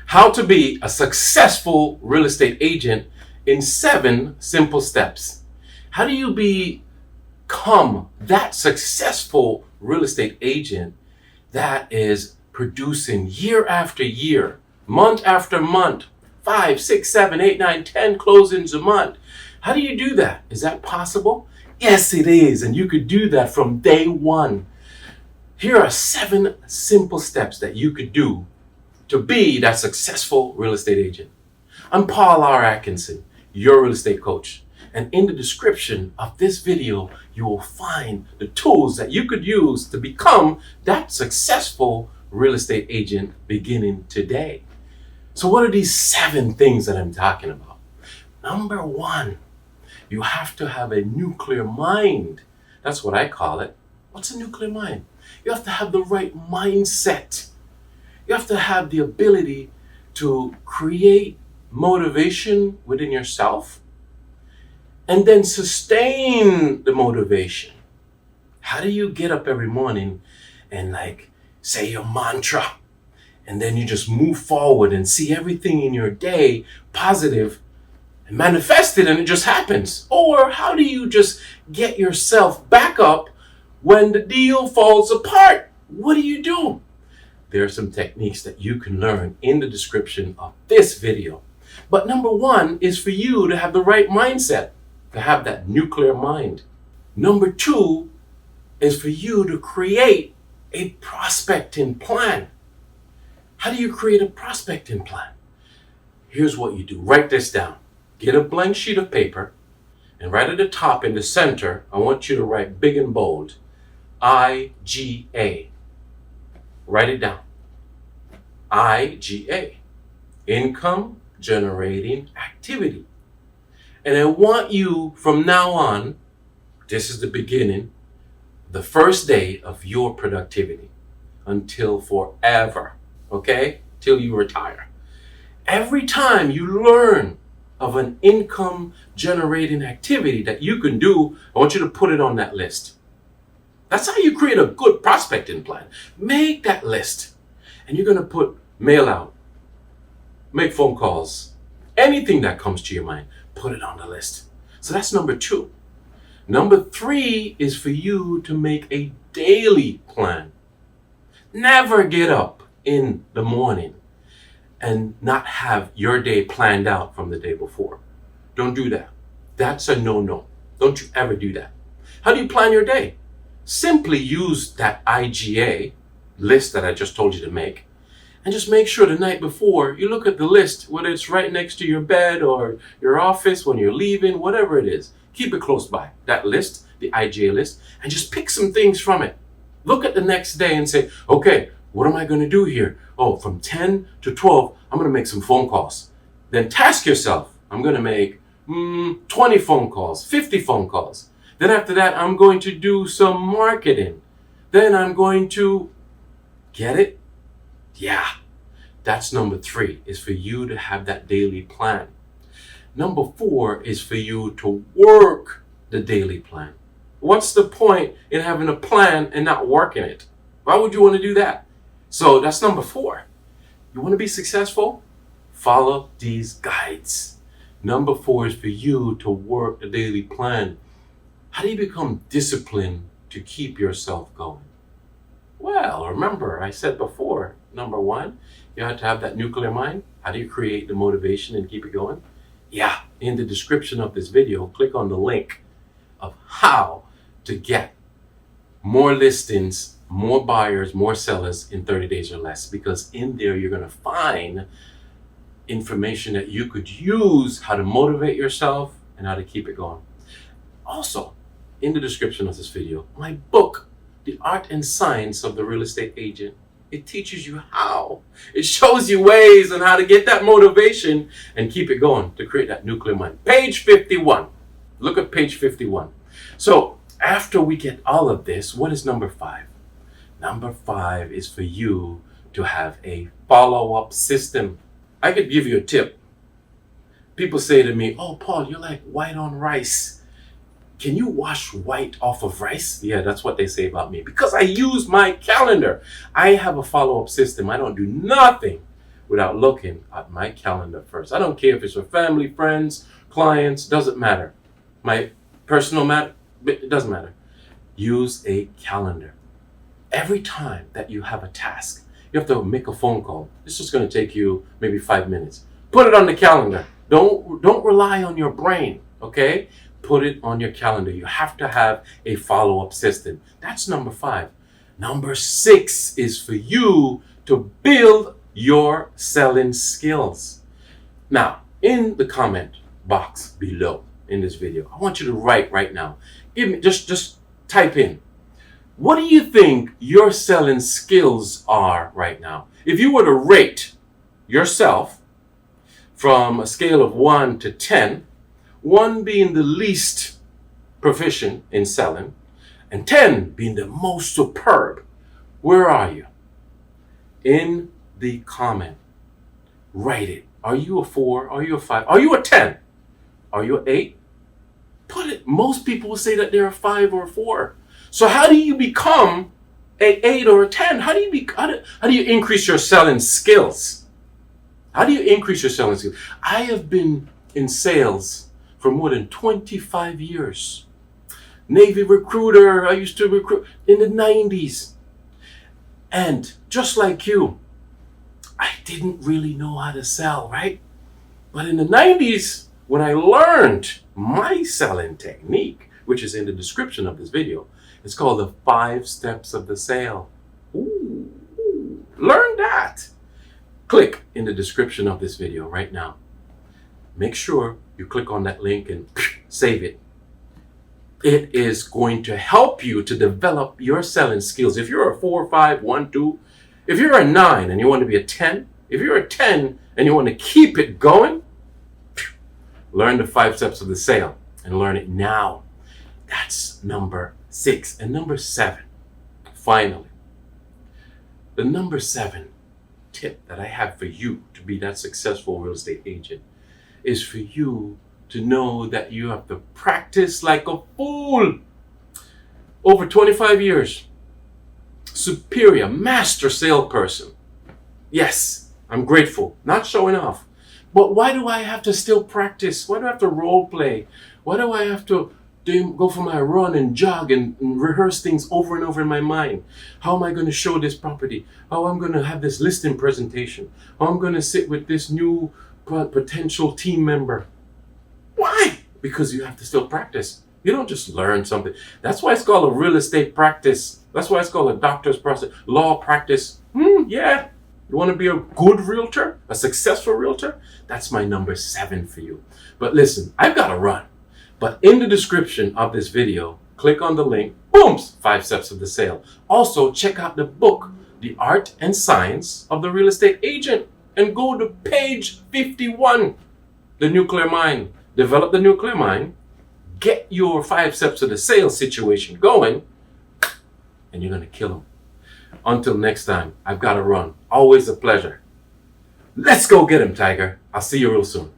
How to be a successful real estate agent in 7 simple steps. How do you become that successful real estate agent that is producing year after year, month after month, 5, 6, 7, 8, 9, 10 closings a month? How do you do that? Is that possible? Yes, it is. And you could do that from day one. Here are 7 simple steps that you could do to be that successful real estate agent. I'm Paul R. Atkinson, your real estate coach. And in the description of this video, you will find the tools that you could use to become that successful real estate agent beginning today. So what are these 7 things that I'm talking about? Number 1, you have to have a nuclear mind. That's what I call it. What's a nuclear mind? You have to have the right mindset. You have to have the ability to create motivation within yourself and then sustain the motivation. How do you get up every morning and say your mantra and then you just move forward and see everything in your day positive and manifest it and it just happens? Or how do you just get yourself back up when the deal falls apart? What do you do? There are some techniques that you can learn in the description of this video. But number 1 is for you to have the right mindset, to have that nuclear mind. Number 2 is for you to create a prospecting plan. How do you create a prospecting plan? Here's what you do. Write this down. Get a blank sheet of paper, and right at the top in the center, I want you to write big and bold, IGA. Write it down. IGA. Income generating activity. And I want you from now on, this is the beginning, the first day of your productivity until forever. Okay? Till you retire. Every time you learn of an income generating activity that you can do, I want you to put it on that list. That's how you create a good prospecting plan. Make that list. And you're going to put mail out, make phone calls, anything that comes to your mind, put it on the list. So that's number 2. Number 3 is for you to make a daily plan. Never get up in the morning and not have your day planned out from the day before. Don't do that. That's a no-no. Don't you ever do that. How do you plan your day? Simply use that IGA list that I just told you to make, and just make sure the night before you look at the list, whether it's right next to your bed or your office when you're leaving, whatever it is. Keep it close by, that list, the IGA list, and just pick some things from it. Look at the next day and say, okay, what am I going to do here? Oh, from 10 to 12, I'm going to make some phone calls. Then task yourself, I'm going to make 20 phone calls, 50 phone calls. Then after that, I'm going to do some marketing. Then I'm going to get it. Yeah, that's number 3, is for you to have that daily plan. Number 4 is for you to work the daily plan. What's the point in having a plan and not working it? Why would you want to do that? So that's number 4. You want to be successful? Follow these guides. Number 4 is for you to work the daily plan. How do you become disciplined to keep yourself going? Well, remember, I said before, number 1, you have to have that nuclear mind. How do you create the motivation and keep it going? Yeah, in the description of this video, click on the link of how to get more listings, more buyers, more sellers in 30 days or less. Because in there, you're going to find information that you could use, how to motivate yourself and how to keep it going. Also, in the description of this video, my book, The Art and Science of the Real Estate Agent. It teaches you how. It shows you ways on how to get that motivation and keep it going to create that nuclear mind. Page 51. Look at page 51. So after we get all of this, what is number 5? Number 5 is for you to have a follow-up system. I could give you a tip. People say to me, oh, Paul, you're like white on rice. Can you wash white off of rice? Yeah, that's what they say about me. Because I use my calendar. I have a follow-up system. I don't do nothing without looking at my calendar first. I don't care if it's for family, friends, clients, doesn't matter. My personal matter, it doesn't matter. Use a calendar. Every time that you have a task, you have to make a phone call. It's just going to take you maybe 5 minutes. Put it on the calendar. Don't rely on your brain, okay? Put it on your calendar. You have to have a follow-up system. That's number 5. Number 6 is for you to build your selling skills. Now, in the comment box below in this video, I want you to write right now. Give me just type in, what do you think your selling skills are right now? If you were to rate yourself from a scale of 1 to 10, 1 being the least proficient in selling, and 10 being the most superb, where are you? In the comment, write it. Are you a 4? Are you a 5? Are you a 10? Are you an 8? Put it. Most people will say that they're a 5 or a 4. So how do you become an 8 or a 10? How do you increase your selling skills? How do you increase your selling skills? I have been in sales for more than 25 years. Navy recruiter, I used to recruit in the 90s. And just like you, I didn't really know how to sell, right? But in the 90s, when I learned my selling technique, which is in the description of this video, it's called the 5 steps of the sale. Ooh, learn that. Click in the description of this video right now. Make sure you click on that link and save it. It is going to help you to develop your selling skills. If you're a 4, 5, 1, 2, if you're a 9 and you want to be a 10, if you're a 10 and you want to keep it going, learn the 5 steps of the sale and learn it now. That's number 6. And number 7, finally, the number 7 tip that I have for you to be that successful real estate agent is for you to know that you have to practice like a fool. Over 25 years, superior, master salesperson. Yes, I'm grateful, not showing off. But why do I have to still practice? Why do I have to role play? Why do I have to go for my run and jog and rehearse things over and over in my mind? How am I going to show this property? How I'm going to have this listing presentation? How I'm going to sit with this new potential team member? Why? Because you have to still practice. You don't just learn something. That's why it's called a real estate practice. That's why it's called a doctor's process, law practice. Yeah. You want to be a good realtor, a successful realtor? That's my number 7 for you. But listen, I've got to run. But in the description of this video, click on the link, boom, 5 steps of the sale. Also, check out the book, The Art and Science of the Real Estate Agent, and go to page 51, the nuclear mind. Develop the nuclear mind, get your 5 steps of the sale situation going, and you're going to kill them. Until next time, I've got to run. Always a pleasure. Let's go get him, Tiger. I'll see you real soon.